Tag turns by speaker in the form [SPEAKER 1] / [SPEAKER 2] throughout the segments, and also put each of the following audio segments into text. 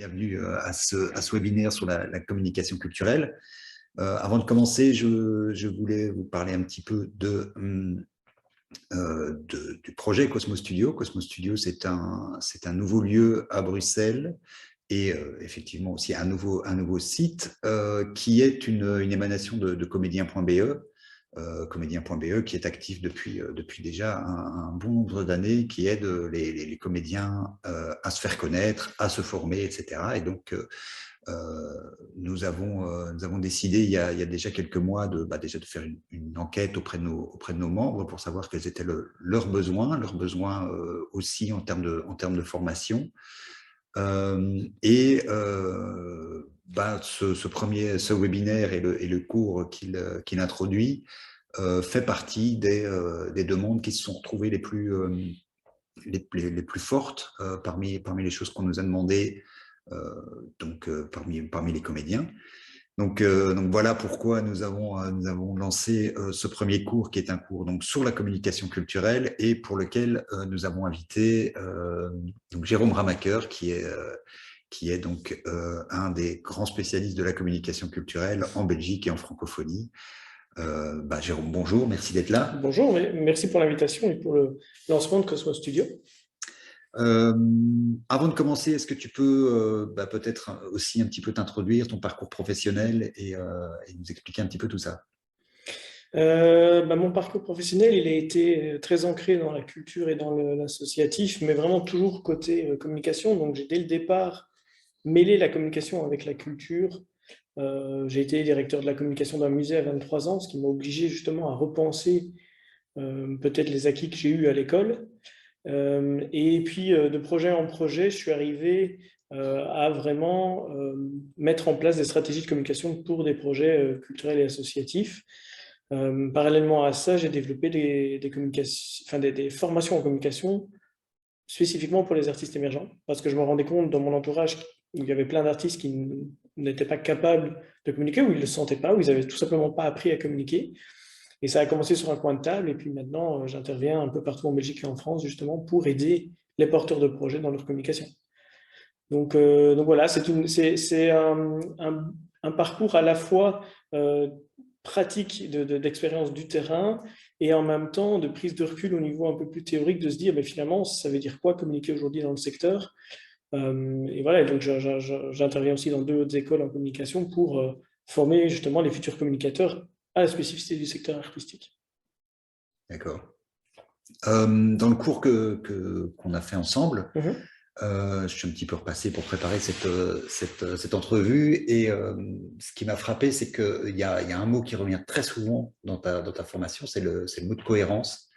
[SPEAKER 1] bienvenue à ce webinaire sur la communication culturelle. Avant de commencer, je voulais vous parler un petit peu du projet Cosmos Studio. Cosmos Studio, c'est un nouveau lieu à Bruxelles et effectivement aussi un nouveau site qui est une émanation de comédien.be. Comédien.be qui est actif depuis déjà un bon nombre d'années, qui aide les comédiens à se faire connaître, à se former, etc. Et donc, nous avons décidé il y a déjà quelques mois déjà de faire une enquête auprès de nos membres pour savoir quels étaient leurs besoins aussi en termes de formation. Ce webinaire et le cours qu'il introduit fait partie des demandes qui se sont retrouvées les plus fortes parmi les choses qu'on nous a demandées, parmi les comédiens. Donc voilà pourquoi nous avons lancé ce premier cours, qui est un cours donc sur la communication culturelle et pour lequel nous avons invité donc Jérôme Ramaker, qui est donc un des grands spécialistes de la communication culturelle en Belgique et en francophonie. Jérôme, bonjour, merci d'être là.
[SPEAKER 2] Bonjour, merci pour l'invitation et pour le lancement de Cosmos Studio.
[SPEAKER 1] Avant de commencer, est-ce que tu peux peut-être aussi un petit peu t'introduire, ton parcours professionnel et nous expliquer un petit peu tout ça?
[SPEAKER 2] Mon parcours professionnel, il a été très ancré dans la culture et dans l'associatif, mais vraiment toujours côté communication. Donc j'ai dès le départ mêlé la communication avec la culture. J'ai été directeur de la communication d'un musée à 23 ans, ce qui m'a obligé justement à repenser peut-être les acquis que j'ai eus à l'école. Et puis, de projet en projet, je suis arrivé à vraiment mettre en place des stratégies de communication pour des projets culturels et associatifs. Parallèlement à ça, j'ai développé des formations en communication spécifiquement pour les artistes émergents, parce que je me rendais compte dans mon entourage qu'il y avait plein d'artistes qui n'étaient pas capables de communiquer, ou ils ne le sentaient pas, ou ils n'avaient tout simplement pas appris à communiquer. Et ça a commencé sur un coin de table, et puis maintenant, j'interviens un peu partout en Belgique et en France, justement, pour aider les porteurs de projets dans leur communication. Donc voilà, c'est un parcours à la fois pratique d'expérience du terrain, et en même temps de prise de recul au niveau un peu plus théorique, de se dire, finalement, ça veut dire quoi communiquer aujourd'hui dans le secteur? Et voilà, donc j'interviens aussi dans 2 autres écoles en communication pour former justement les futurs communicateurs à la spécificité du secteur artistique.
[SPEAKER 1] D'accord. Dans le cours qu'on a fait ensemble, je suis un petit peu repassé pour préparer cette entrevue, et ce qui m'a frappé, c'est qu'il y a un mot qui revient très souvent dans ta formation, c'est le mot de cohérence.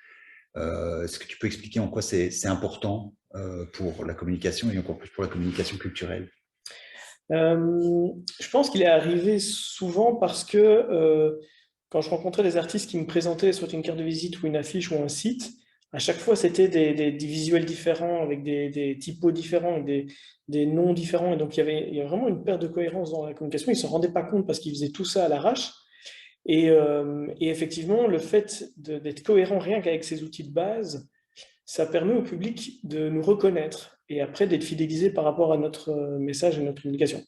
[SPEAKER 1] Est-ce que tu peux expliquer en quoi c'est important pour la communication et encore plus pour la communication culturelle?
[SPEAKER 2] Je pense qu'il est arrivé souvent parce que quand je rencontrais des artistes qui me présentaient soit une carte de visite ou une affiche ou un site, à chaque fois c'était des visuels différents, avec des typos différents, avec des noms différents, et donc il y a vraiment une perte de cohérence dans la communication. Ils ne se rendaient pas compte parce qu'ils faisaient tout ça à l'arrache. Et effectivement, le fait d'être cohérent rien qu'avec ces outils de base, ça permet au public de nous reconnaître et après d'être fidélisé par rapport à notre message et notre communication.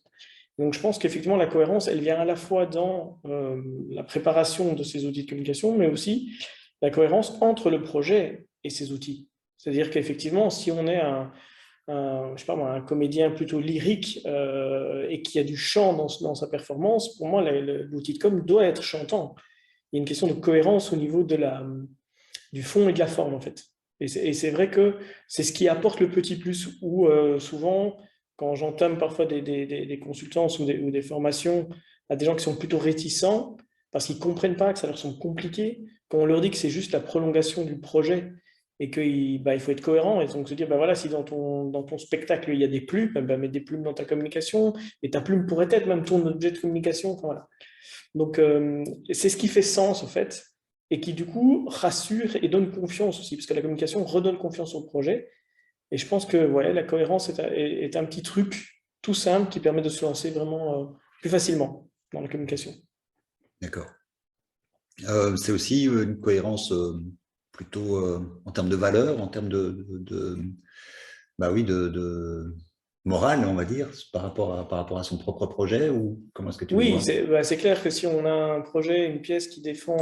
[SPEAKER 2] Donc je pense qu'effectivement la cohérence, elle vient à la fois dans la préparation de ces outils de communication, mais aussi la cohérence entre le projet et ces outils. C'est-à-dire qu'effectivement, si on est je sais pas moi, un comédien plutôt lyrique et qui a du chant dans sa performance, pour moi, l'outil de com doit être chantant. Il y a une question de cohérence au niveau du fond et de la forme, en fait. Et c'est vrai que c'est ce qui apporte le petit plus, où souvent, quand j'entame parfois des consultances ou des formations à des gens qui sont plutôt réticents, parce qu'ils ne comprennent pas, que ça leur semble compliqué, quand on leur dit que c'est juste la prolongation du projet et qu'il faut être cohérent, et donc se dire, voilà, si dans ton spectacle il y a des plumes, mets des plumes dans ta communication, et ta plume pourrait être même ton objet de communication. Enfin, voilà. Donc c'est ce qui fait sens, en fait, et qui du coup rassure et donne confiance aussi, parce que la communication redonne confiance au projet. Et je pense que la cohérence est un petit truc tout simple qui permet de se lancer vraiment plus facilement dans la communication.
[SPEAKER 1] D'accord. C'est aussi une cohérence plutôt en termes de valeur, en termes de morale, on va dire, par rapport à son propre projet, ou comment est-ce que tu le
[SPEAKER 2] Oui,
[SPEAKER 1] vois?
[SPEAKER 2] c'est clair que si on a un projet, une pièce qui défend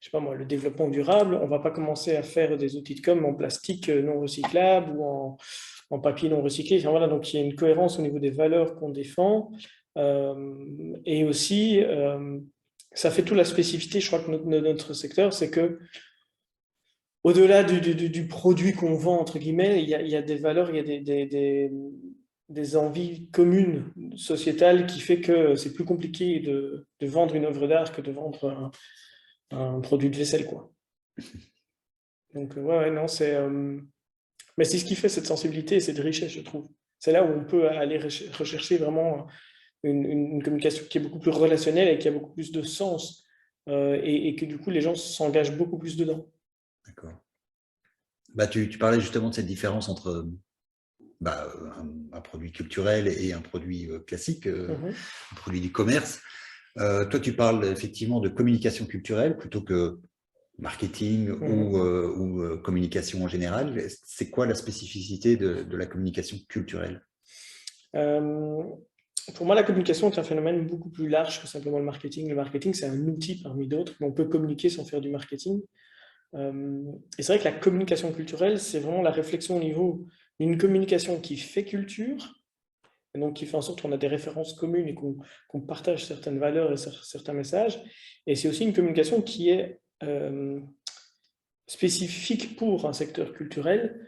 [SPEAKER 2] je sais pas moi, le développement durable, on va pas commencer à faire des outils de com en plastique non recyclable ou en papier non recyclé. Enfin, voilà, donc il y a une cohérence au niveau des valeurs qu'on défend. Et aussi, ça fait toute la spécificité, je crois, que notre secteur, c'est que au-delà du produit qu'on vend, entre guillemets, il y a des valeurs, il y a des envies communes sociétales qui fait que c'est plus compliqué de vendre une œuvre d'art que de vendre un produit de vaisselle, quoi. Donc, ouais, non, mais c'est ce qui fait cette sensibilité et cette richesse, je trouve. C'est là où on peut aller rechercher vraiment une communication qui est beaucoup plus relationnelle et qui a beaucoup plus de sens, et que du coup, les gens s'engagent beaucoup plus dedans.
[SPEAKER 1] D'accord. Bah, tu parlais justement de cette différence entre un produit culturel et un produit classique,
[SPEAKER 2] Mhm.
[SPEAKER 1] un produit du commerce. Toi, tu parles effectivement de communication culturelle plutôt que marketing
[SPEAKER 2] Mhm.
[SPEAKER 1] ou communication en général. C'est quoi la spécificité de la communication culturelle?
[SPEAKER 2] Euh, pour moi, la communication est un phénomène beaucoup plus large que simplement le marketing. Le marketing, c'est un outil parmi d'autres, mais on peut communiquer sans faire du marketing. Et c'est vrai que la communication culturelle, c'est vraiment la réflexion au niveau d'une communication qui fait culture, et donc qui fait en sorte qu'on a des références communes et qu'on partage certaines valeurs et certains messages. Et c'est aussi une communication qui est spécifique pour un secteur culturel,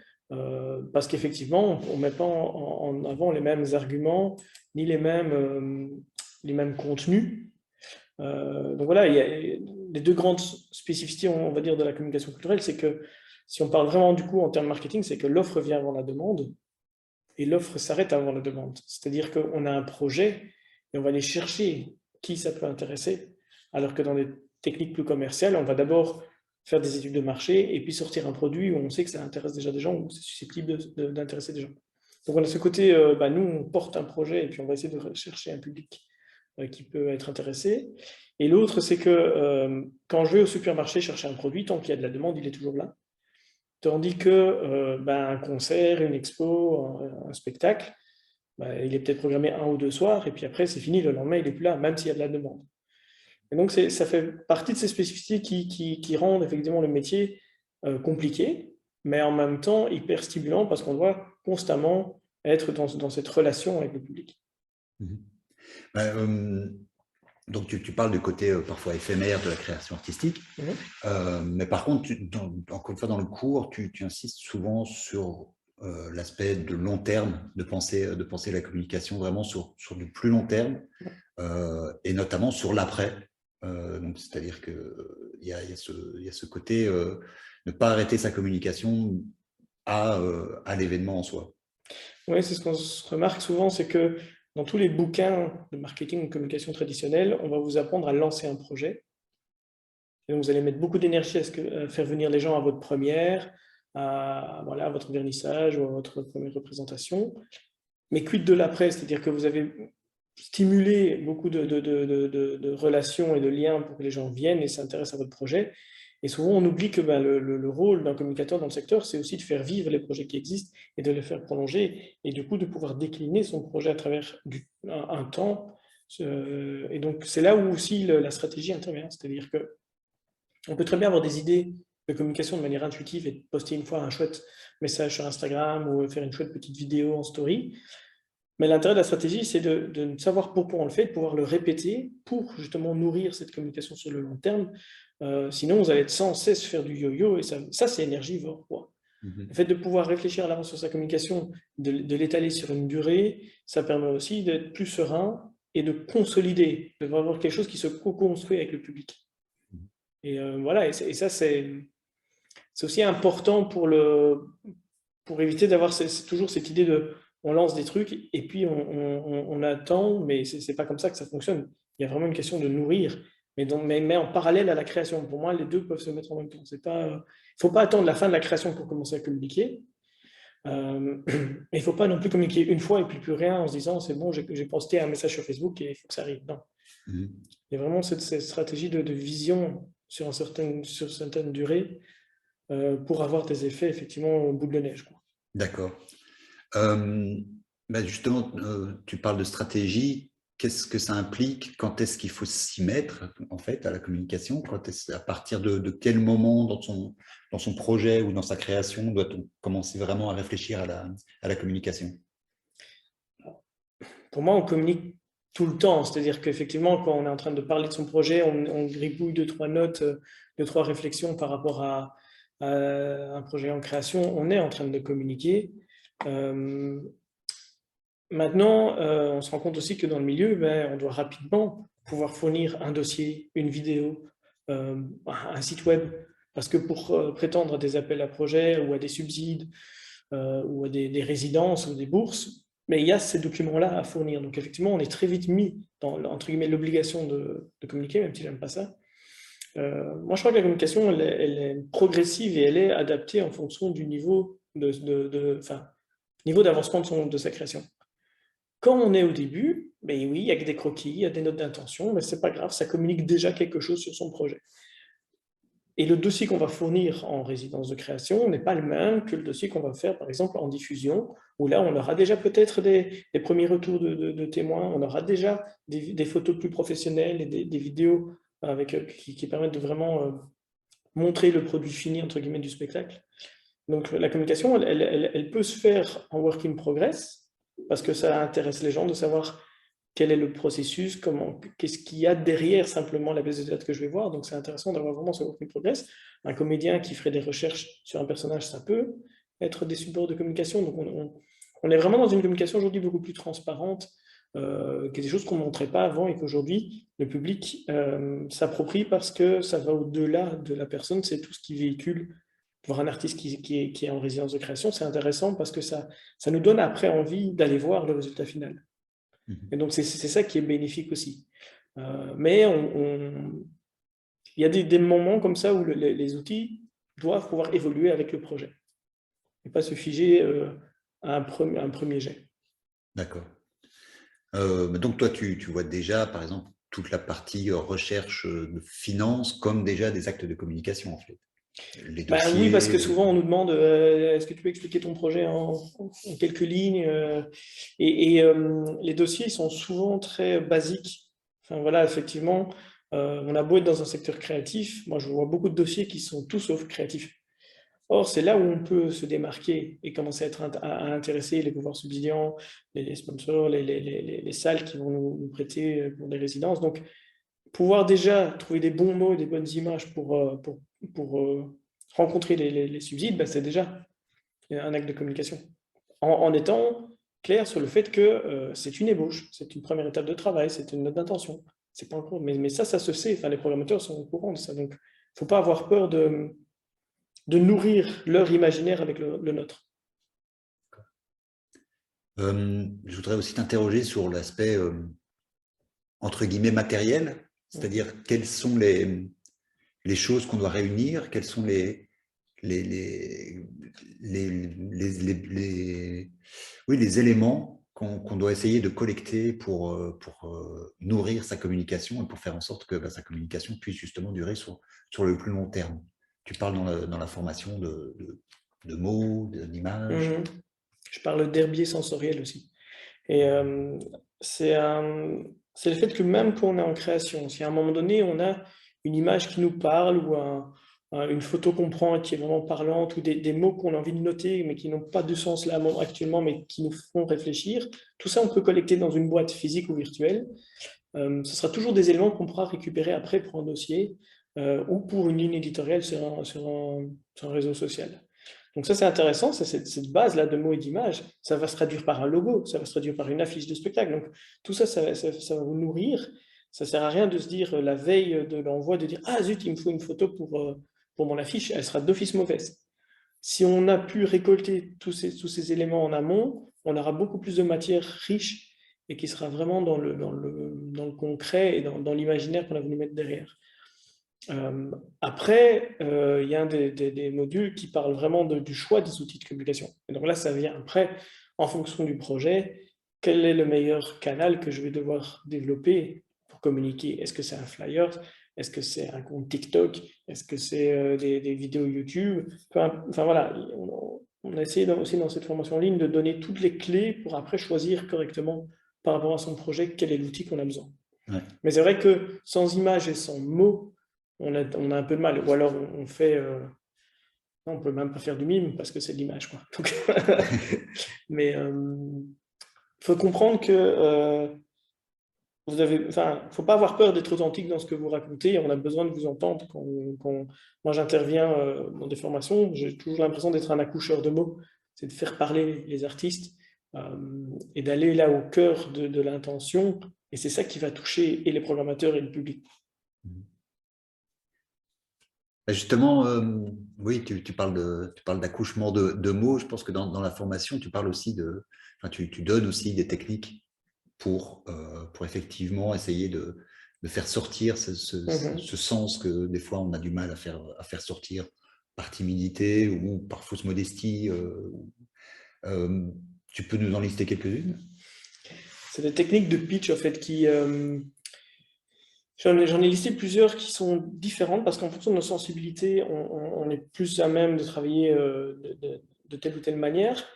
[SPEAKER 2] parce qu'effectivement, on ne met pas en avant les mêmes arguments, ni les mêmes contenus. Donc voilà, il y a les deux grandes spécificités, on va dire, de la communication culturelle, c'est que si on parle vraiment du coup en termes marketing, c'est que l'offre vient avant la demande et l'offre s'arrête avant la demande. C'est-à-dire qu'on a un projet et on va aller chercher qui ça peut intéresser, alors que dans des techniques plus commerciales, on va d'abord faire des études de marché et puis sortir un produit où on sait que ça intéresse déjà des gens ou c'est susceptible d'intéresser des gens. Donc on a ce côté, nous on porte un projet et puis on va essayer de rechercher un public qui peut être intéressé. Et l'autre, c'est que quand je vais au supermarché chercher un produit, tant qu'il y a de la demande, il est toujours là. Tandis que un concert, une expo, un spectacle, il est peut-être programmé un ou deux soirs, et puis après, c'est fini, le lendemain, il n'est plus là, même s'il y a de la demande. Et donc, ça fait partie de ces spécificités qui rendent effectivement le métier compliqué, mais en même temps hyper stimulant, parce qu'on doit constamment être dans cette relation avec le public.
[SPEAKER 1] Mhm. Euh, donc, tu parles du côté parfois éphémère de la création artistique, mais par contre, encore une fois, dans le cours, tu insistes souvent sur l'aspect de long terme, de penser la communication vraiment sur du plus long terme, et notamment sur l'après. Donc, c'est-à-dire qu'il il y a ce côté ne pas arrêter sa communication à l'événement en soi.
[SPEAKER 2] Oui, c'est ce qu'on se remarque souvent, c'est que dans tous les bouquins de marketing ou de communication traditionnelle, on va vous apprendre à lancer un projet. Et donc, vous allez mettre beaucoup d'énergie à faire venir les gens à votre première, à votre vernissage ou à votre première représentation. Mais quid de l'après? C'est-à-dire que vous avez stimulé beaucoup de relations et de liens pour que les gens viennent et s'intéressent à votre projet. Et souvent, on oublie que le rôle d'un communicateur dans le secteur, c'est aussi de faire vivre les projets qui existent et de les faire prolonger, et du coup, de pouvoir décliner son projet à travers un temps. Et donc, c'est là où aussi la stratégie intervient. C'est-à-dire que on peut très bien avoir des idées de communication de manière intuitive et poster une fois un chouette message sur Instagram ou faire une chouette petite vidéo en story. Mais l'intérêt de la stratégie, c'est de savoir pourquoi on le fait, de pouvoir le répéter pour justement nourrir cette communication sur le long terme. Sinon, vous allez être sans cesse faire du yo-yo et ça c'est énergivore, quoi. Le fait de pouvoir réfléchir à l'avance sur sa communication, de l'étaler sur une durée, ça permet aussi d'être plus serein et de consolider, de avoir quelque chose qui se co-construit avec le public. Et voilà, et ça, c'est aussi important pour éviter d'avoir toujours cette idée de on lance des trucs et puis on attend, mais c'est pas comme ça que ça fonctionne. Il y a vraiment une question de nourrir, mais en parallèle à la création. Pour moi, les deux peuvent se mettre en même temps. Il ne faut pas attendre la fin de la création pour commencer à communiquer. Il ne faut pas non plus communiquer une fois et puis plus rien en se disant c'est bon, j'ai posté un message sur Facebook et il faut que ça arrive. Non. Il y a vraiment cette stratégie de vision sur certaines durées pour avoir des effets effectivement boule de neige, quoi.
[SPEAKER 1] D'accord. Euh, Justement, tu parles de stratégie. Qu'est-ce que ça implique? Quand est-ce qu'il faut s'y mettre, en fait, à la communication? À partir de quel moment dans son projet ou dans sa création doit-on commencer vraiment à réfléchir à la communication?
[SPEAKER 2] Pour moi, on communique tout le temps. C'est-à-dire qu'effectivement, quand on est en train de parler de son projet, on gribouille deux, trois notes, deux, trois réflexions par rapport à un projet en création, on est en train de communiquer. Maintenant, on se rend compte aussi que dans le milieu, on doit rapidement pouvoir fournir un dossier, une vidéo, un site web. Parce que pour prétendre à des appels à projets ou à des subsides ou à des résidences ou des bourses, mais il y a ces documents-là à fournir. Donc effectivement, on est très vite mis dans, entre guillemets, l'obligation de communiquer, même si j'aime pas ça. Moi, je crois que la communication, elle est progressive et elle est adaptée en fonction du niveau niveau d'avancement de sa création. Quand on est au début, ben oui, il y a des croquis, il y a des notes d'intention, mais c'est pas grave, ça communique déjà quelque chose sur son projet. Et le dossier qu'on va fournir en résidence de création n'est pas le même que le dossier qu'on va faire, par exemple, en diffusion, où là, on aura déjà peut-être des premiers retours de témoins, on aura déjà des photos plus professionnelles et des vidéos qui permettent de vraiment montrer le produit fini, entre guillemets, du spectacle. Donc la communication, elle peut se faire en work in progress, parce que ça intéresse les gens de savoir quel est le processus, qu'est-ce qu'il y a derrière simplement la pièce de théâtre que je vais voir. Donc c'est intéressant d'avoir vraiment ce work in progress. Un comédien qui ferait des recherches sur un personnage, ça peut être des supports de communication. Donc on est vraiment dans une communication aujourd'hui beaucoup plus transparente, qui est des choses qu'on ne montrait pas avant et qu'aujourd'hui le public s'approprie parce que ça va au-delà de la personne, c'est tout ce qui véhicule. Voir un artiste qui est en résidence de création, c'est intéressant parce que ça nous donne après envie d'aller voir le résultat final. Et donc, c'est ça qui est bénéfique aussi. Mais il y a des moments comme ça où les outils doivent pouvoir évoluer avec le projet et pas se figer à un premier jet.
[SPEAKER 1] D'accord. Donc toi, tu vois déjà, par exemple, toute la partie recherche de finances comme déjà des actes de communication, en fait. Les
[SPEAKER 2] Oui, parce
[SPEAKER 1] dossiers.
[SPEAKER 2] que souvent on nous demande est-ce que tu peux expliquer ton projet en quelques lignes les dossiers ils sont souvent très basiques. Enfin voilà, effectivement, on a beau être dans un secteur créatif, moi je vois beaucoup de dossiers qui sont tout sauf créatifs. Or, c'est là où on peut se démarquer et commencer à intéresser les pouvoirs subsidiants, les sponsors, les salles qui vont nous prêter pour des résidences. Donc, pouvoir déjà trouver des bons mots, des bonnes images pour rencontrer les subsides, c'est déjà un acte de communication. En étant clair sur le fait que c'est une ébauche, c'est une première étape de travail, c'est une note d'intention. C'est pas encore, mais ça se sait. Enfin, les programmateurs sont au courant de ça. Donc, il ne faut pas avoir peur de nourrir leur imaginaire avec le nôtre.
[SPEAKER 1] Je voudrais aussi t'interroger sur l'aspect, entre guillemets, matériel, c'est-à-dire quelles sont les choses qu'on doit réunir, quels sont les, les, les éléments qu'on doit essayer de collecter pour nourrir sa communication et pour faire en sorte que sa communication puisse justement durer sur le plus long terme. Tu parles dans la formation de mots, d'images.
[SPEAKER 2] Je parle d'herbier sensoriel aussi. Et c'est le fait que même quand on est en création, si à un moment donné on a une image qui nous parle ou une photo qu'on prend et qui est vraiment parlante ou des mots qu'on a envie de noter mais qui n'ont pas de sens là actuellement mais qui nous font réfléchir, tout ça on peut collecter dans une boîte physique ou virtuelle. Ce sera toujours des éléments qu'on pourra récupérer après pour un dossier ou pour une ligne éditoriale sur un réseau social. Donc ça, c'est intéressant, cette base-là de mots et d'images, ça va se traduire par un logo, ça va se traduire par une affiche de spectacle. Donc tout ça, ça va vous nourrir. Ça ne sert à rien de se dire la veille de l'envoi, de dire « Ah zut, il me faut une photo pour mon affiche », elle sera d'office mauvaise. Si on a pu récolter tous ces éléments en amont, on aura beaucoup plus de matière riche et qui sera vraiment dans le concret et dans l'imaginaire qu'on a voulu mettre derrière. Après, il y a des modules qui parlent vraiment du choix des outils de communication. Et donc là, ça vient après, en fonction du projet, quel est le meilleur canal que je vais devoir développer pour communiquer. Est-ce que c'est un flyer? Est-ce que c'est un compte TikTok? Est-ce que c'est des vidéos YouTube? Enfin voilà, on a essayé aussi dans cette formation en ligne de donner toutes les clés pour après choisir correctement par rapport à son projet quel est l'outil qu'on a besoin.
[SPEAKER 1] Ouais.
[SPEAKER 2] Mais c'est vrai que sans images et sans mots, on a un peu de mal. Ou alors on fait... non, on ne peut même pas faire du mime parce que c'est de l'image, quoi. Donc, mais il faut comprendre que vous avez, enfin, faut pas avoir peur d'être authentique dans ce que vous racontez. On a besoin de vous entendre. Moi, j'interviens dans des formations, j'ai toujours l'impression d'être un accoucheur de mots. C'est de faire parler les artistes et d'aller là au cœur de l'intention. Et c'est ça qui va toucher et les programmateurs et le public.
[SPEAKER 1] Justement, oui, tu parles d'accouchement de mots. Je pense que dans la formation, tu parles aussi enfin, tu donnes aussi des techniques pour effectivement essayer de faire sortir ce sens que des fois on a du mal à faire sortir par timidité ou par fausse modestie. Tu peux nous en lister quelques-unes?
[SPEAKER 2] C'est des techniques de pitch en fait qui... J'en ai listé plusieurs qui sont différentes parce qu'en fonction de nos sensibilités, on est plus à même de travailler de telle ou telle manière.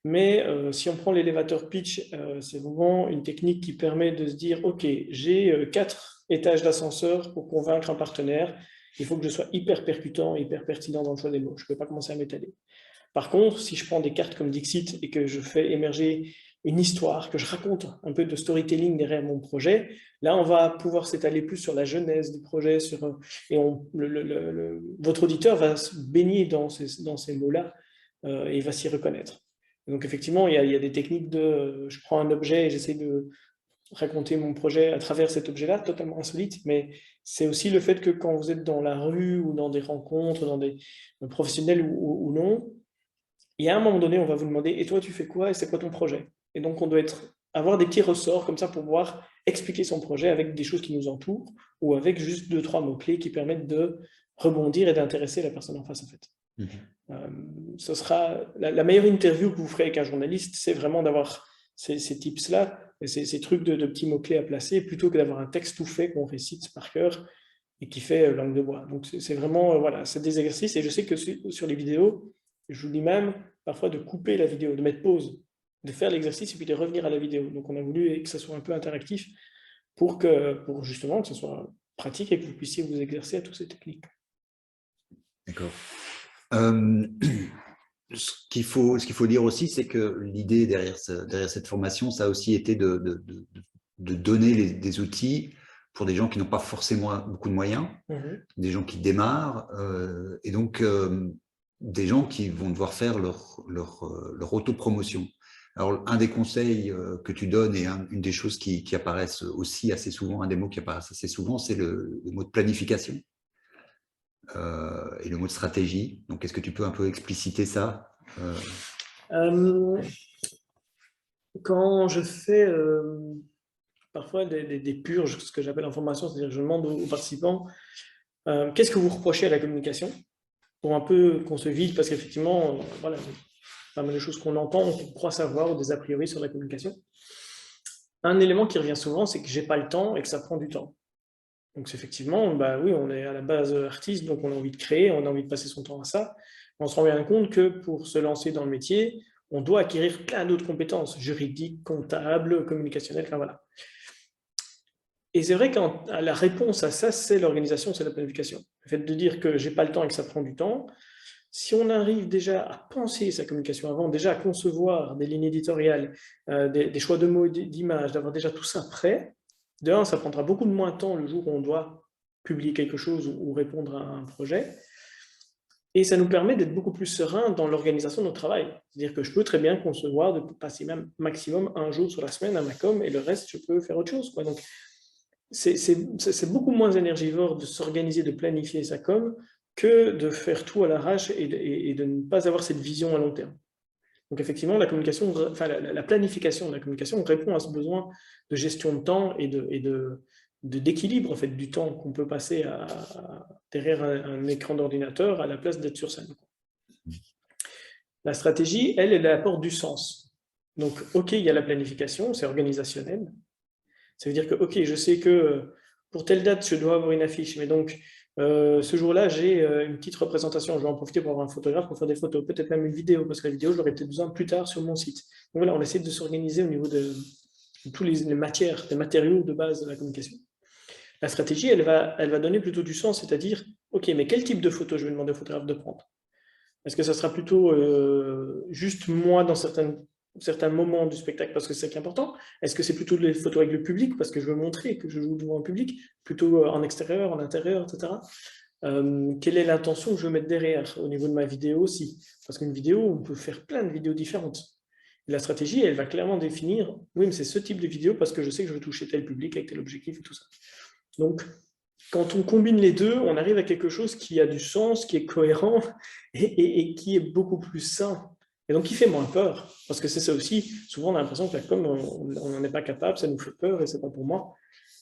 [SPEAKER 2] Mais si on prend l'élévateur pitch, c'est vraiment une technique qui permet de se dire, OK, j'ai 4 étages d'ascenseur pour convaincre un partenaire. Il faut que je sois hyper percutant, hyper pertinent dans le choix des mots. Je ne peux pas commencer à m'étaler. Par contre, si je prends des cartes comme Dixit et que je fais émerger une histoire, que je raconte un peu de storytelling derrière mon projet, là, on va pouvoir s'étaler plus sur la genèse du projet, et votre auditeur va se baigner dans ces mots-là et il va s'y reconnaître. Donc effectivement, il y a des techniques je prends un objet et j'essaie de raconter mon projet à travers cet objet-là, totalement insolite, mais c'est aussi le fait que quand vous êtes dans la rue ou dans des rencontres, dans des professionnels ou non, il y a un moment donné, on va vous demander, et toi, tu fais quoi et c'est quoi ton projet? Et donc, on doit avoir des petits ressorts comme ça pour pouvoir expliquer son projet avec des choses qui nous entourent ou avec juste 2-3 mots-clés qui permettent de rebondir et d'intéresser la personne en face, en fait. Ce sera la meilleure interview que vous ferez avec un journaliste, c'est vraiment d'avoir ces tips-là, ces trucs de petits mots-clés à placer, plutôt que d'avoir un texte tout fait qu'on récite par cœur et qui fait langue de bois. Donc, c'est vraiment, voilà, c'est des exercices. Et je sais que sur les vidéos, je vous dis même parfois de couper la vidéo, de mettre pause, de faire l'exercice et puis de revenir à la vidéo. Donc, on a voulu que ça soit un peu interactif pour justement que ce soit pratique et que vous puissiez vous exercer à toutes ces techniques.
[SPEAKER 1] D'accord. Ce qu'il faut dire aussi, c'est que l'idée derrière cette formation, ça a aussi été de donner des outils pour des gens qui n'ont pas forcément beaucoup de moyens, des gens qui démarrent, et donc des gens qui vont devoir faire leur autopromotion. Alors, un des conseils que tu donnes et une des choses qui apparaissent aussi assez souvent, un des mots qui apparaissent assez souvent, c'est le mot de planification. Et le mot de stratégie. Donc, est-ce que tu peux un peu expliciter ça?
[SPEAKER 2] Quand je fais parfois des purges, ce que j'appelle en formation, c'est-à-dire que je demande aux participants qu'est-ce que vous reprochez à la communication pour un peu qu'on se vide, parce qu'effectivement, voilà, pas mal de choses qu'on entend, on croit savoir, ou des a priori sur la communication. Un élément qui revient souvent, c'est que j'ai pas le temps et que ça prend du temps. Donc effectivement, bah oui, on est à la base artiste, donc on a envie de créer, on a envie de passer son temps à ça. On se rend bien compte que pour se lancer dans le métier, on doit acquérir plein d'autres compétences, juridiques, comptables, communicationnelles, enfin voilà. Et c'est vrai que la réponse à ça, c'est l'organisation, c'est la planification. Le fait de dire que j'ai pas le temps et que ça prend du temps, si on arrive déjà à penser sa communication avant, déjà à concevoir des lignes éditoriales, des choix de mots, d'images, d'avoir déjà tout ça prêt, de un, ça prendra beaucoup de moins de temps le jour où on doit publier quelque chose ou répondre à un projet. Et ça nous permet d'être beaucoup plus serein dans l'organisation de notre travail. C'est-à-dire que je peux très bien concevoir de passer même maximum un jour sur la semaine à ma com et le reste, je peux faire autre chose, quoi. Donc, c'est beaucoup moins énergivore de s'organiser, de planifier sa com que de faire tout à l'arrache et de ne pas avoir cette vision à long terme. Donc effectivement, la communication, enfin, la planification de la communication répond à ce besoin de gestion de temps et d'équilibre en fait, du temps qu'on peut passer derrière un écran d'ordinateur à la place d'être sur scène. La stratégie, elle apporte du sens. Donc, OK, il y a la planification, c'est organisationnel. Ça veut dire que, OK, je sais que pour telle date, je dois avoir une affiche, mais donc, Ce jour-là, j'ai une petite représentation. Je vais en profiter pour avoir un photographe pour faire des photos, peut-être même une vidéo, parce que la vidéo, je l'aurai peut-être besoin plus tard sur mon site. Donc voilà, on essaie de s'organiser au niveau de tous les matières, les matériaux de base de la communication. La stratégie, elle va donner plutôt du sens, c'est-à-dire, OK, mais quel type de photo je vais demander au photographe de prendre? Est-ce que ça sera plutôt juste moi dans certains moments du spectacle parce que c'est ça qui est important? Est-ce que c'est plutôt des photos avec le public parce que je veux montrer que je joue devant un public, plutôt en extérieur, en intérieur, etc. Quelle est l'intention que je veux mettre derrière au niveau de ma vidéo aussi? Parce qu'une vidéo, on peut faire plein de vidéos différentes. Et la stratégie, elle va clairement définir, oui, mais c'est ce type de vidéo parce que je sais que je veux toucher tel public avec tel objectif et tout ça. Donc, quand on combine les deux, on arrive à quelque chose qui a du sens, qui est cohérent et qui est beaucoup plus sain. Et donc, qui fait moins peur. Parce que c'est ça aussi, souvent on a l'impression que la com, on n'en est pas capable, ça nous fait peur et c'est pas pour moi.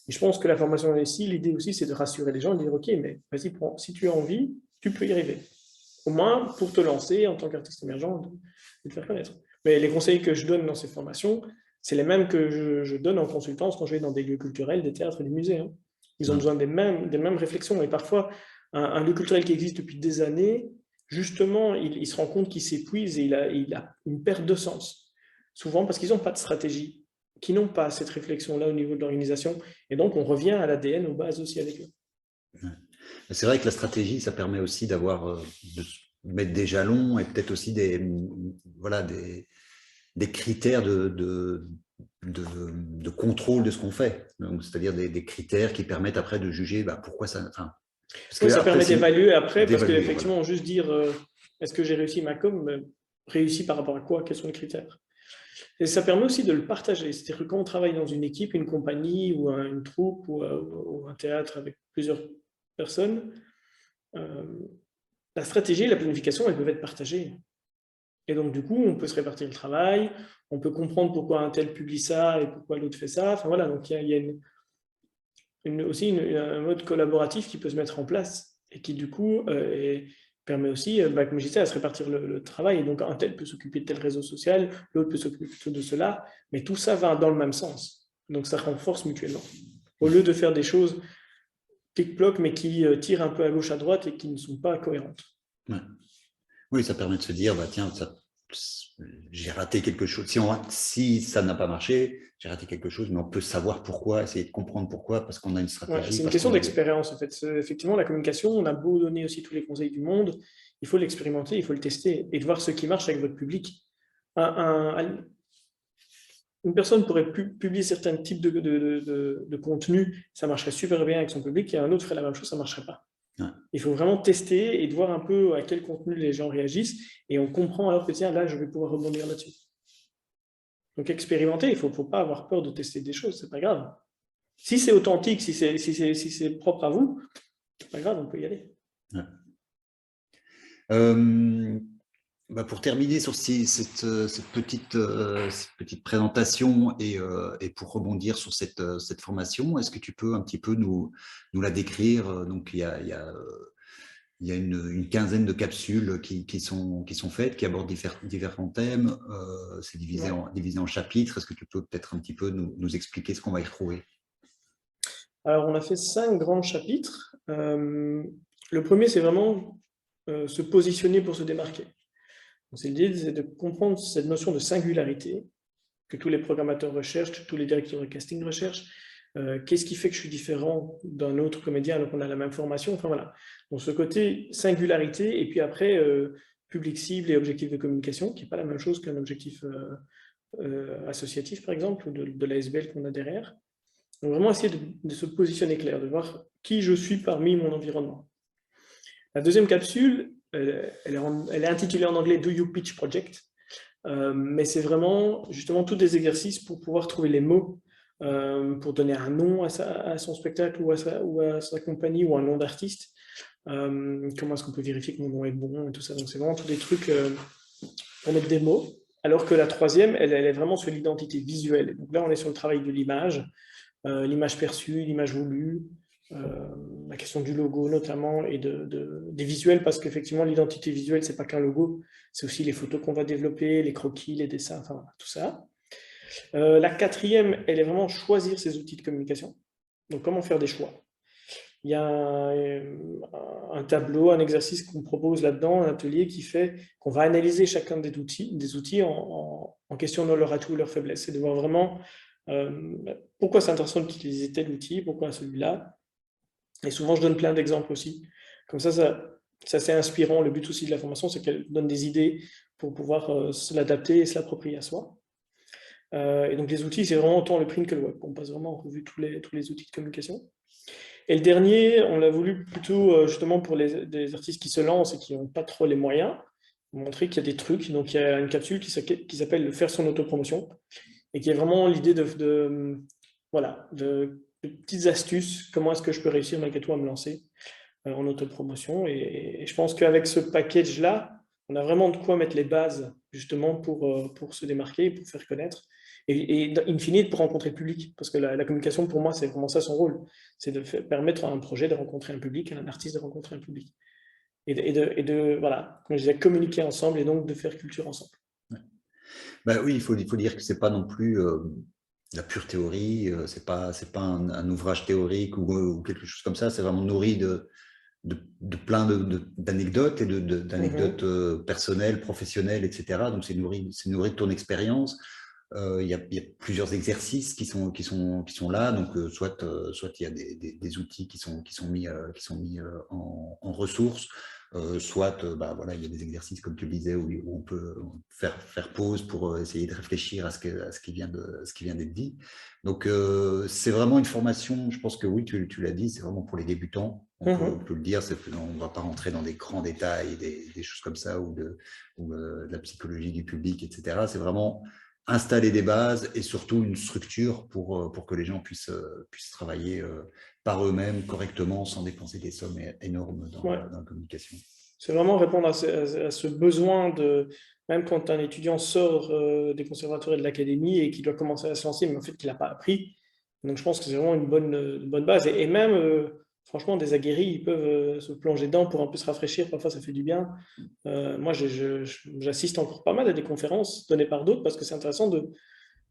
[SPEAKER 2] Et je pense que la formation ici, l'idée aussi, c'est de rassurer les gens, de dire, OK, mais vas-y, si tu as envie, tu peux y arriver. Au moins, pour te lancer en tant qu'artiste émergent, de te faire connaître. Mais les conseils que je donne dans ces formations, c'est les mêmes que je donne en consultance quand je vais dans des lieux culturels, des théâtres et des musées. Hein. Ils ont besoin des mêmes réflexions. Et parfois, un lieu culturel qui existe depuis des années, justement, il se rend compte qu'il s'épuise et il a une perte de sens. Souvent parce qu'ils n'ont pas de stratégie, qu'ils n'ont pas cette réflexion-là au niveau de l'organisation. Et donc, on revient à l'ADN, aux bases aussi avec eux.
[SPEAKER 1] Ouais. C'est vrai que la stratégie, ça permet aussi d'avoir, de mettre des jalons et peut-être aussi voilà, des critères de contrôle de ce qu'on fait. C'est-à-dire des critères qui permettent après de juger pourquoi ça. Enfin,
[SPEAKER 2] parce que ça après, permet d'évaluer après, parce qu'effectivement,
[SPEAKER 1] voilà.
[SPEAKER 2] juste dire est-ce que j'ai réussi ma com, réussi par rapport à quoi, quels sont les critères. Et ça permet aussi de le partager. C'est-à-dire que quand on travaille dans une équipe, une compagnie ou une troupe ou un théâtre avec plusieurs personnes, la stratégie et la planification, elles peuvent être partagées. Et donc, du coup, on peut se répartir le travail, on peut comprendre pourquoi un tel publie ça et pourquoi l'autre fait ça. Enfin voilà, donc il y a aussi un mode collaboratif qui peut se mettre en place et qui, du coup, permet aussi, comme je disais, à se répartir le travail. Et donc, un tel peut s'occuper de tel réseau social, l'autre peut s'occuper plutôt de cela, mais tout ça va dans le même sens. Donc, ça renforce mutuellement. Au lieu de faire des choses tic-ploc, mais qui tirent un peu à gauche, à droite et qui ne sont pas cohérentes.
[SPEAKER 1] Ouais. Oui, ça permet de se dire, tiens, j'ai raté quelque chose. Si ça n'a pas marché, j'ai raté quelque chose, mais on peut savoir pourquoi, essayer de comprendre pourquoi, parce qu'on a une stratégie.
[SPEAKER 2] Ouais, c'est une question d'expérience, en fait. Effectivement, la communication, on a beau donner aussi tous les conseils du monde, il faut l'expérimenter, il faut le tester et de voir ce qui marche avec votre public. Une personne pourrait publier certains types de contenus, ça marcherait super bien avec son public, et un autre ferait la même chose, ça ne marcherait pas. Ouais. Il faut vraiment tester et de voir un peu à quel contenu les gens réagissent, et on comprend alors que tiens, là, je vais pouvoir rebondir là-dessus. Donc expérimenter, il ne faut pas avoir peur de tester des choses, c'est pas grave. Si c'est authentique, si c'est propre à vous, c'est pas grave, on peut y aller.
[SPEAKER 1] Ouais. Pour terminer sur cette petite présentation et pour rebondir sur cette formation, est-ce que tu peux un petit peu nous la décrire? Donc, il y a une quinzaine de capsules qui sont faites, qui abordent différents thèmes. C'est divisé en chapitres. Est-ce que tu peux peut-être un petit peu nous expliquer ce qu'on va y retrouver?
[SPEAKER 2] Alors, on a fait 5 grands chapitres. Le premier, c'est vraiment se positionner pour se démarquer. C'est l'idée, c'est de comprendre cette notion de singularité que tous les programmateurs recherchent, que tous les directeurs de casting recherchent. Qu'est-ce qui fait que je suis différent d'un autre comédien alors qu'on a la même formation? Enfin voilà. Donc ce côté singularité, et puis après, public cible et objectif de communication, qui n'est pas la même chose qu'un objectif associatif, par exemple, ou de l'ASBL qu'on a derrière. Donc vraiment essayer de se positionner clair, de voir qui je suis parmi mon environnement. La deuxième capsule, elle est intitulée en anglais « Do You Pitch Project ?» mais c'est vraiment justement tous des exercices pour pouvoir trouver les mots, pour donner un nom à son spectacle ou à sa compagnie ou un nom d'artiste. Comment est-ce qu'on peut vérifier que mon nom est bon et tout ça. Donc c'est vraiment tous des trucs pour mettre des mots. Alors que la troisième, elle est vraiment sur l'identité visuelle. Donc là, on est sur le travail de l'image perçue, l'image voulue, la question du logo notamment et des visuels, parce qu'effectivement l'identité visuelle c'est pas qu'un logo, c'est aussi les photos qu'on va développer, les croquis, les dessins, enfin voilà, tout ça. La quatrième, elle est vraiment choisir ses outils de communication. Donc comment faire des choix. il y a un tableau, un exercice qu'on propose là-dedans, un atelier qui fait qu'on va analyser chacun des outils en questionnant leur atout, leur faiblesse, et de voir vraiment pourquoi c'est intéressant d'utiliser tel outil, pourquoi celui-là. Et souvent, je donne plein d'exemples aussi. Comme ça c'est inspirant. Le but aussi de la formation, c'est qu'elle donne des idées pour pouvoir se l'adapter et se l'approprier à soi. Et donc, les outils, c'est vraiment autant le print que le web. On passe vraiment en revue tous les outils de communication. Et le dernier, on l'a voulu plutôt justement pour des artistes qui se lancent et qui n'ont pas trop les moyens, montrer qu'il y a des trucs. Donc, il y a une capsule qui s'appelle faire son autopromotion et qui est vraiment l'idée voilà, de petites astuces. Comment est-ce que je peux réussir malgré tout à me lancer en autopromotion. Et je pense qu'avec ce package-là, on a vraiment de quoi mettre les bases justement pour se démarquer, pour faire connaître. Et in fine, pour rencontrer le public. Parce que la communication, pour moi, c'est vraiment ça son rôle. C'est de permettre à un projet de rencontrer un public, à un artiste de rencontrer un public. Voilà, comme je disais, communiquer ensemble et donc de faire culture ensemble.
[SPEAKER 1] Ouais. Ben oui, il faut dire que ce n'est pas non plus la pure théorie, ce n'est pas un ouvrage théorique ou quelque chose comme ça, c'est vraiment nourri de plein d'anecdotes et d'anecdotes personnelles, professionnelles, etc. Donc, c'est nourri de ton expérience. Il y a plusieurs exercices qui sont là. Donc, soit il y a des outils qui sont mis en ressources, soit voilà, il y a des exercices, comme tu le disais, où on peut faire pause pour essayer de réfléchir à ce qui vient d'être dit. Donc, c'est vraiment une formation, je pense que oui, tu l'as dit, c'est vraiment pour les débutants. On peut le dire, on ne va pas rentrer dans des grands détails, des choses comme ça, ou de la psychologie du public, etc. C'est vraiment installer des bases et surtout une structure pour que les gens puissent travailler par eux-mêmes correctement sans dépenser des sommes énormes dans la communication.
[SPEAKER 2] C'est vraiment répondre à ce besoin de, même quand un étudiant sort des conservatoires et de l'académie et qu'il doit commencer à se lancer, mais en fait qu'il n'a pas appris. Donc je pense que c'est vraiment une bonne base. Et même, franchement, des aguerris, ils peuvent se plonger dedans pour un peu se rafraîchir. Parfois, ça fait du bien. Moi, j'assiste encore pas mal à des conférences données par d'autres parce que c'est intéressant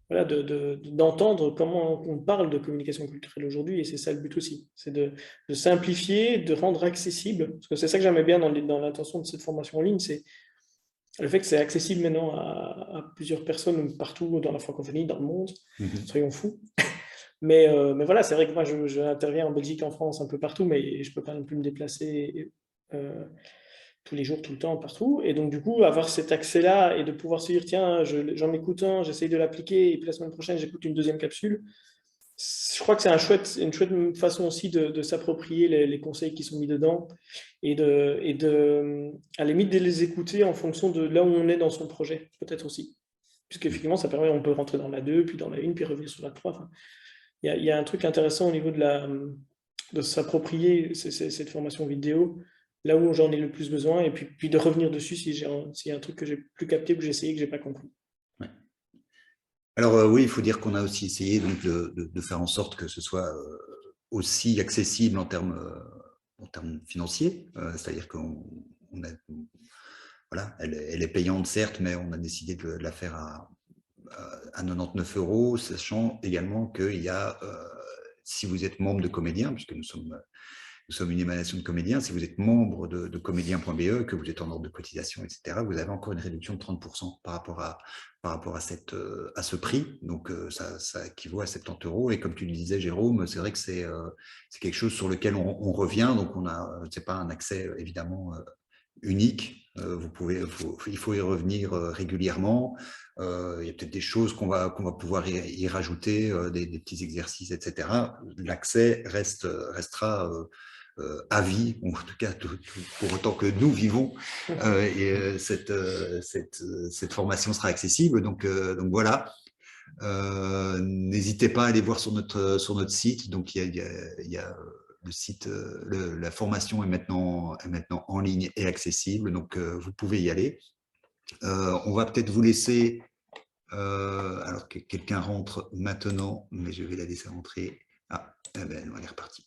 [SPEAKER 2] d'entendre comment on parle de communication culturelle aujourd'hui, et c'est ça le but aussi, c'est de simplifier, de rendre accessible, parce que c'est ça que j'aimais bien dans l'intention de cette formation en ligne, c'est le fait que c'est accessible maintenant à plusieurs personnes partout dans la francophonie, dans le monde, soyons fous. Mais voilà, c'est vrai que moi je interviens en Belgique, en France, un peu partout, mais je ne peux pas non plus me déplacer tous les jours, tout le temps, partout. Et donc, du coup, avoir cet accès-là et de pouvoir se dire, tiens, j'en écoute un, j'essaye de l'appliquer, et puis la semaine prochaine, j'écoute une deuxième capsule. Je crois que c'est une chouette façon aussi de s'approprier les conseils qui sont mis dedans et à la limite, de les écouter en fonction de là où on est dans son projet, peut-être aussi. Puisqu'effectivement, ça permet, on peut rentrer dans la 2, puis dans la 1, puis revenir sur la 3. Enfin, il y a un truc intéressant au niveau de s'approprier cette formation vidéo, là où j'en ai le plus besoin, et puis de revenir dessus s'il y a un truc que j'ai plus capté, que j'ai essayé, que j'ai pas compris.
[SPEAKER 1] Ouais. Alors oui, il faut dire qu'on a aussi essayé donc, de faire en sorte que ce soit aussi accessible en termes financiers, c'est-à-dire qu'on a, voilà, elle est payante certes, mais on a décidé de la faire à 99 €, sachant également qu'il y a, si vous êtes membre de Comédien, puisque nous sommes une émanation de Comédien, si vous êtes membre de comédien.be, que vous êtes en ordre de cotisation, etc., vous avez encore une réduction de 30% par rapport à ce prix. Donc, ça équivaut à 70 €. Et comme tu le disais, Jérôme, c'est vrai que c'est quelque chose sur lequel on revient. Donc, c'est pas un accès évidemment unique. Il faut y revenir régulièrement. Il y a peut-être des choses qu'on va pouvoir y rajouter, des petits exercices, etc. L'accès restera à vie, ou en tout cas pour autant que nous vivons, et cette formation sera accessible. Donc voilà. N'hésitez pas à aller voir sur notre site. Donc il y a le site, la formation est maintenant en ligne et accessible, donc vous pouvez y aller. On va peut-être vous laisser, alors que quelqu'un rentre maintenant, mais je vais la laisser rentrer. Ah, elle est repartie.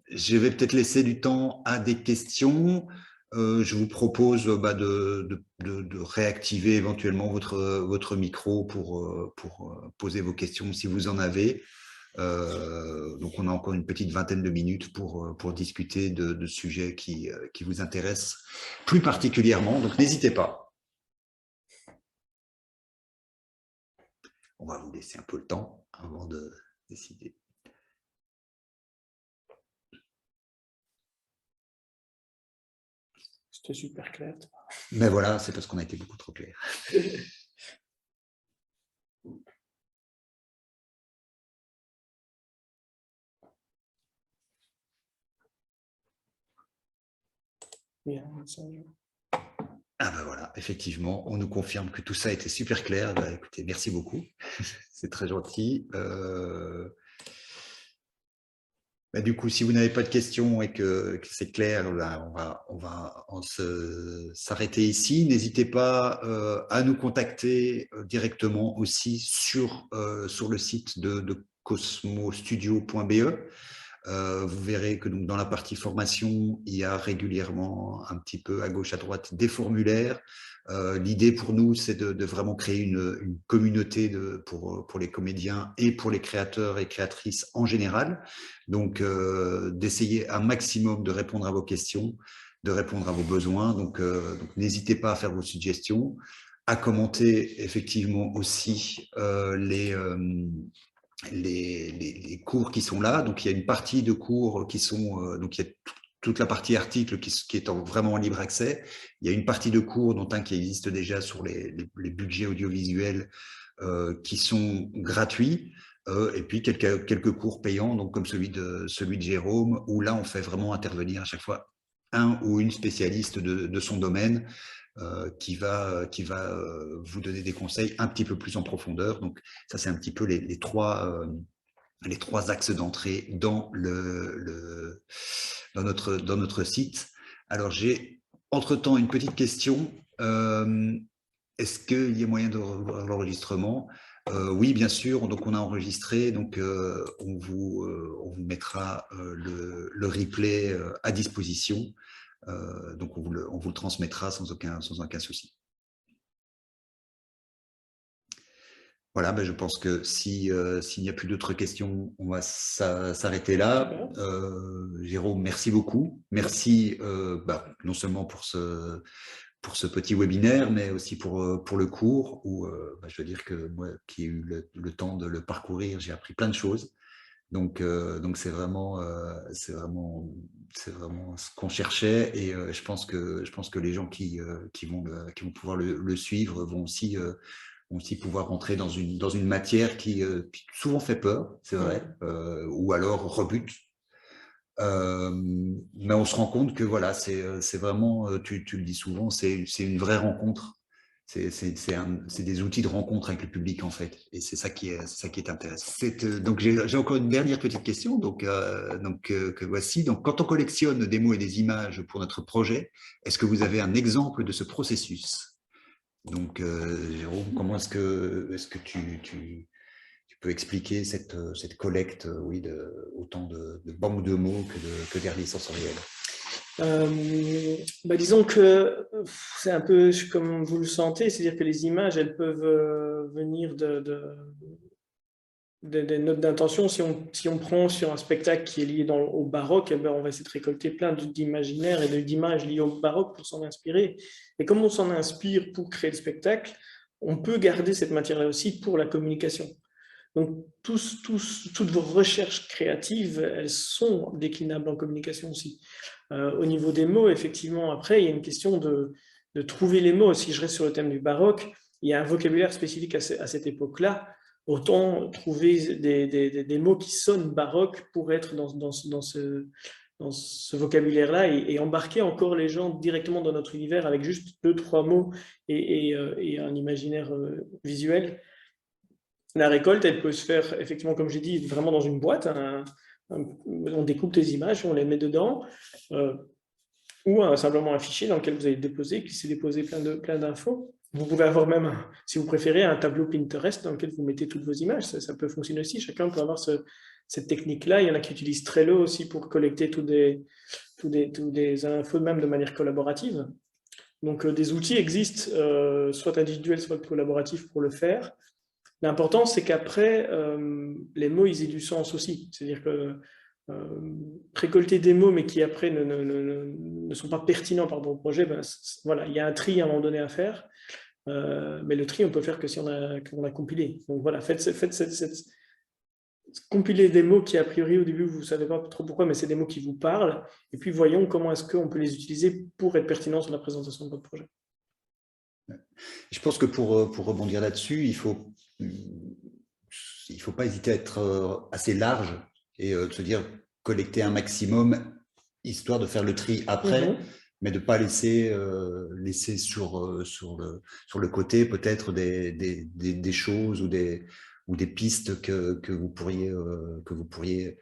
[SPEAKER 1] Je vais peut-être laisser du temps à des questions. Je vous propose de réactiver éventuellement votre micro pour poser vos questions si vous en avez. Donc, on a encore une petite vingtaine de minutes pour discuter de sujets qui vous intéressent plus particulièrement. Donc, n'hésitez pas. On va vous laisser un peu le temps avant de décider.
[SPEAKER 2] C'était super clair.
[SPEAKER 1] Mais voilà, c'est parce qu'on a été beaucoup trop clair.
[SPEAKER 2] Bien,
[SPEAKER 1] Ah ben voilà, effectivement, on nous confirme que tout ça a été super clair. Bah, écoutez, merci beaucoup, c'est très gentil. Bah, du coup, si vous n'avez pas de questions et que c'est clair, là, on va s'arrêter ici. N'hésitez pas à nous contacter directement aussi sur le site de cosmostudio.be. Vous verrez que donc, dans la partie formation, il y a régulièrement un petit peu à gauche, à droite des formulaires. L'idée pour nous, c'est de vraiment créer une communauté pour les comédiens et pour les créateurs et créatrices en général. Donc, d'essayer un maximum de répondre à vos questions, de répondre à vos besoins. Donc n'hésitez pas à faire vos suggestions, à commenter effectivement aussi les cours qui sont là. Donc, il y a une partie de cours qui sont… donc, il y a toute la partie article qui est vraiment en libre accès. Il y a une partie de cours, dont un qui existe déjà sur les budgets audiovisuels qui sont gratuits. Et puis, quelques cours payants, donc comme celui de Jérôme, où là, on fait vraiment intervenir à chaque fois un ou une spécialiste de son domaine qui va vous donner des conseils un petit peu plus en profondeur. Donc, ça, c'est un petit peu les trois axes d'entrée dans notre site. Alors, j'ai entre-temps une petite question. Est-ce qu'il y a moyen de revoir l'enregistrement? Oui, bien sûr. Donc, on a enregistré. Donc, on vous mettra le replay à disposition. Donc, on vous le transmettra sans aucun souci. Voilà, ben je pense que s'il n'y a plus d'autres questions, on va s'arrêter là. Jérôme, merci beaucoup. Merci non seulement pour ce petit webinaire, mais aussi pour le cours, où je veux dire que moi, qui ai eu le temps de le parcourir, j'ai appris plein de choses. Donc c'est vraiment ce qu'on cherchait, et je pense que les gens qui vont pouvoir le suivre vont aussi pouvoir rentrer dans une matière qui souvent fait peur, c'est vrai, ou alors rebute. Mais on se rend compte que voilà, c'est vraiment, tu le dis souvent, c'est une vraie rencontre. C'est des outils de rencontre avec le public, en fait, et c'est ça qui est intéressant. Donc j'ai encore une dernière petite question, que voici. Donc, quand on collectionne des mots et des images pour notre projet, est-ce que vous avez un exemple de ce processus? Donc, Jérôme, comment est-ce que tu peux expliquer cette collecte, oui, autant de banques de mots que d'air sensoriels?
[SPEAKER 2] Disons que c'est un peu comme vous le sentez, c'est-à-dire que les images, elles peuvent venir des notes d'intention. Si on prend sur un spectacle qui est lié au baroque, eh ben, on va essayer de récolter plein d'imaginaires et d'images liées au baroque pour s'en inspirer. Et comme on s'en inspire pour créer le spectacle, on peut garder cette matière-là aussi pour la communication. Donc, toutes vos recherches créatives, elles sont déclinables en communication aussi. Au niveau des mots, effectivement, après, il y a une question de trouver les mots. Si je reste sur le thème du baroque, il y a un vocabulaire spécifique à cette époque-là. Autant trouver des mots qui sonnent baroque pour être dans ce vocabulaire-là et embarquer encore les gens directement dans notre univers avec juste 2-3 mots et un imaginaire visuel. La récolte, elle peut se faire, effectivement, comme j'ai dit, vraiment dans une boîte. On découpe des images, on les met dedans, ou simplement un fichier dans lequel vous allez déposer, qui s'est déposé plein d'infos. Vous pouvez avoir même, si vous préférez, un tableau Pinterest dans lequel vous mettez toutes vos images. Ça peut fonctionner aussi. Chacun peut avoir cette technique-là. Il y en a qui utilisent Trello aussi pour collecter tous des infos, même de manière collaborative. Donc, des outils existent, soit individuels, soit collaboratifs pour le faire. L'important, c'est qu'après, les mots, ils aient du sens aussi. C'est-à-dire que récolter des mots, mais qui après ne sont pas pertinents par rapport au projet, ben, voilà, il y a un tri à un moment donné à faire. Mais le tri, on peut le faire que si on a compilé. Donc voilà, compiler des mots qui, a priori, au début, vous ne savez pas trop pourquoi, mais c'est des mots qui vous parlent. Et puis, voyons comment est-ce qu'on peut les utiliser pour être pertinents sur la présentation de votre projet.
[SPEAKER 1] Je pense que pour rebondir là-dessus, il faut pas hésiter à être assez large et de se dire collecter un maximum, histoire de faire le tri après, mais de ne pas laisser sur le côté peut-être des choses ou des pistes que vous pourriez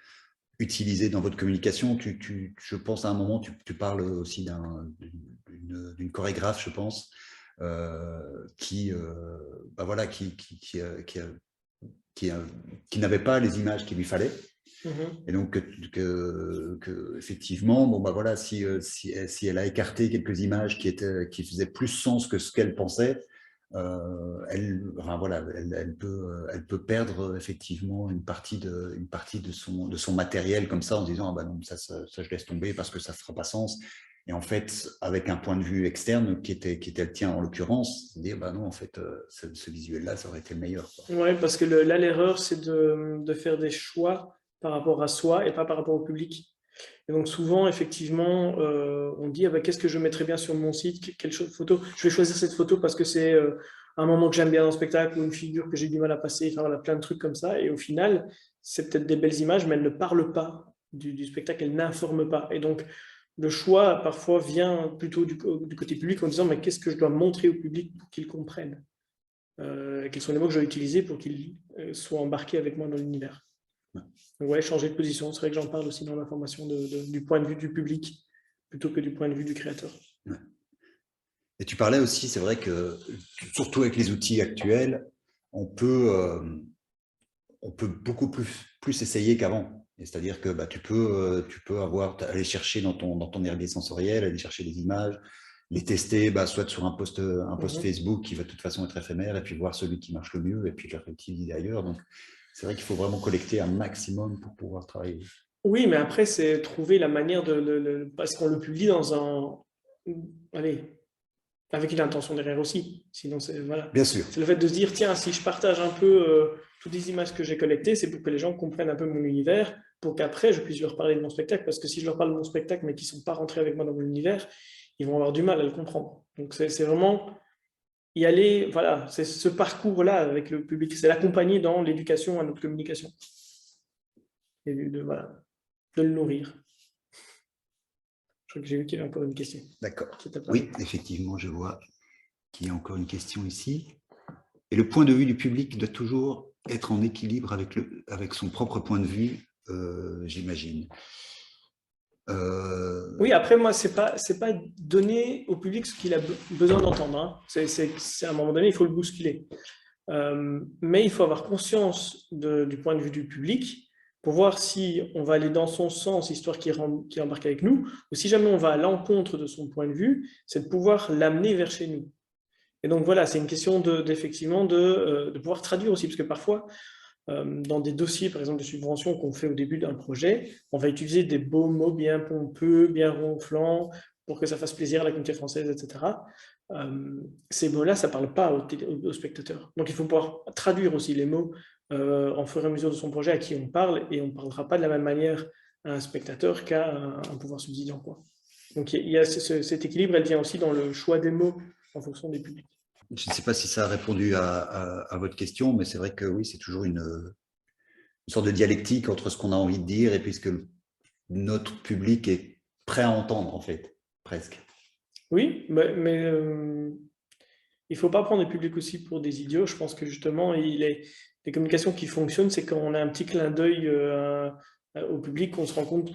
[SPEAKER 1] utiliser dans votre communication. Je pense à un moment, tu parles aussi d'une chorégraphe, je pense, qui n'avait pas les images qu'il lui fallait. Et donc, effectivement, bon, bah voilà, si elle a écarté quelques images qui faisaient plus sens que ce qu'elle pensait, elle peut perdre effectivement une partie de son matériel comme ça, en se disant, ah bah non, ça je laisse tomber parce que ça ne fera pas sens. Et en fait, avec un point de vue externe qui était le tien en l'occurrence, se dire, bah non, en fait, ce visuel-là, ça aurait été le meilleur.
[SPEAKER 2] Oui, parce que là, l'erreur, c'est de faire des choix par rapport à soi et pas par rapport au public. Et donc souvent, effectivement, on dit, ah ben, qu'est-ce que je mettrais bien sur mon site, quelle photo, je vais choisir cette photo parce que c'est un moment que j'aime bien dans le spectacle ou une figure que j'ai du mal à passer, enfin voilà, plein de trucs comme ça. Et au final, c'est peut-être des belles images, mais elles ne parlent pas du spectacle, elles n'informent pas. Et donc, le choix, parfois, vient plutôt du côté public en disant, mais qu'est-ce que je dois montrer au public pour qu'ils comprennent quels sont les mots que je dois utiliser pour qu'ils soient embarqués avec moi dans l'univers. Ouais, changer de position, c'est vrai que j'en parle aussi dans la formation du point de vue du public plutôt que du point de vue du créateur.
[SPEAKER 1] Ouais. Et tu parlais aussi, c'est vrai que surtout avec les outils actuels, on peut beaucoup plus essayer qu'avant. C'est-à-dire que bah, tu peux aller chercher dans ton herbier sensoriel, aller chercher des images, les tester soit sur un post Facebook qui va de toute façon être éphémère, et puis voir celui qui marche le mieux, et puis le réutiliser ailleurs. Donc, c'est vrai qu'il faut vraiment collecter un maximum pour pouvoir travailler.
[SPEAKER 2] Oui, mais après, c'est trouver la manière parce qu'on le publie avec une intention derrière aussi. Sinon, voilà.
[SPEAKER 1] Bien sûr.
[SPEAKER 2] C'est le fait de se dire, tiens, si je partage un peu toutes les images que j'ai collectées, c'est pour que les gens comprennent un peu mon univers, pour qu'après, je puisse leur parler de mon spectacle. Parce que si je leur parle de mon spectacle, mais qu'ils ne sont pas rentrés avec moi dans mon univers, ils vont avoir du mal à le comprendre. Donc, c'est vraiment y aller, voilà, c'est ce parcours-là avec le public, c'est l'accompagner dans l'éducation à notre communication. Et de le nourrir. Je crois que j'ai vu qu'il y avait encore une question.
[SPEAKER 1] D'accord. Oui, effectivement, je vois qu'il y a encore une question ici. Et le point de vue du public doit toujours être en équilibre avec son propre point de vue, j'imagine.
[SPEAKER 2] Oui, après, moi, c'est pas donner au public ce qu'il a besoin d'entendre. Hein. C'est à un moment donné, il faut le bousculer. Mais il faut avoir conscience du point de vue du public pour voir si on va aller dans son sens, histoire qu'il embarque avec nous, ou si jamais on va à l'encontre de son point de vue, c'est de pouvoir l'amener vers chez nous. Et donc voilà, c'est une question effectivement de pouvoir traduire aussi, parce que parfois, dans des dossiers, par exemple, de subvention qu'on fait au début d'un projet, on va utiliser des beaux mots bien pompeux, bien ronflants, pour que ça fasse plaisir à la communauté française, etc. Ces mots-là, ça ne parle pas aux spectateurs. Donc, il faut pouvoir traduire aussi les mots en fur et à mesure de son projet à qui on parle, et on ne parlera pas de la même manière à un spectateur qu'à un pouvoir subsidiant, quoi. Donc, il y a cet équilibre, elle vient aussi dans le choix des mots en fonction des publics.
[SPEAKER 1] Je ne sais pas si ça a répondu à votre question, mais c'est vrai que oui, c'est toujours une sorte de dialectique entre ce qu'on a envie de dire et puis ce que notre public est prêt à entendre, en fait, presque.
[SPEAKER 2] Oui, mais il ne faut pas prendre le public aussi pour des idiots. Je pense que justement, les communications qui fonctionnent, c'est quand on a un petit clin d'œil au public, qu'on se rend compte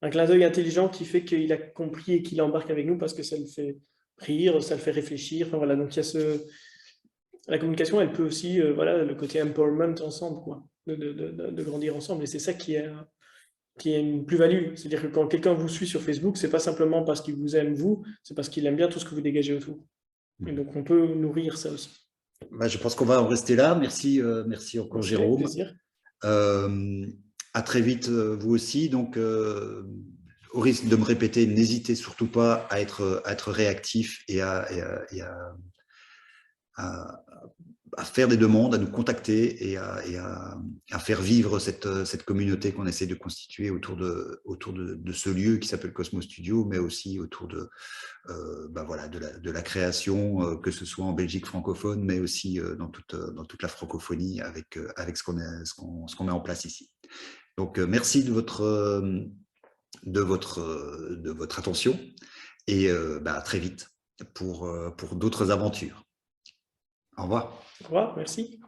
[SPEAKER 2] un clin d'œil intelligent qui fait qu'il a compris et qu'il embarque avec nous parce que ça le fait rire, ça le fait réfléchir. Enfin, voilà. Donc, il y a la communication, elle peut aussi, le côté empowerment ensemble, quoi, de grandir ensemble. Et c'est ça qui est une plus-value. C'est-à-dire que quand quelqu'un vous suit sur Facebook, c'est pas simplement parce qu'il vous aime vous, c'est parce qu'il aime bien tout ce que vous dégagez autour. Et donc on peut nourrir ça aussi.
[SPEAKER 1] Bah, je pense qu'on va en rester là. Merci, merci encore
[SPEAKER 2] Merci, avec
[SPEAKER 1] Jérôme.
[SPEAKER 2] plaisir.
[SPEAKER 1] À très vite, vous aussi. Donc, au risque de me répéter, n'hésitez surtout pas à être réactif et à faire des demandes, à nous contacter à faire vivre cette communauté qu'on essaie de constituer autour de ce lieu qui s'appelle Cosmos Studio, mais aussi autour voilà, de la création, que ce soit en Belgique francophone, mais aussi dans toute la francophonie avec ce qu'on met en place ici. Donc, merci de votre attention et à très vite pour d'autres aventures. Au revoir.
[SPEAKER 2] Au revoir, merci.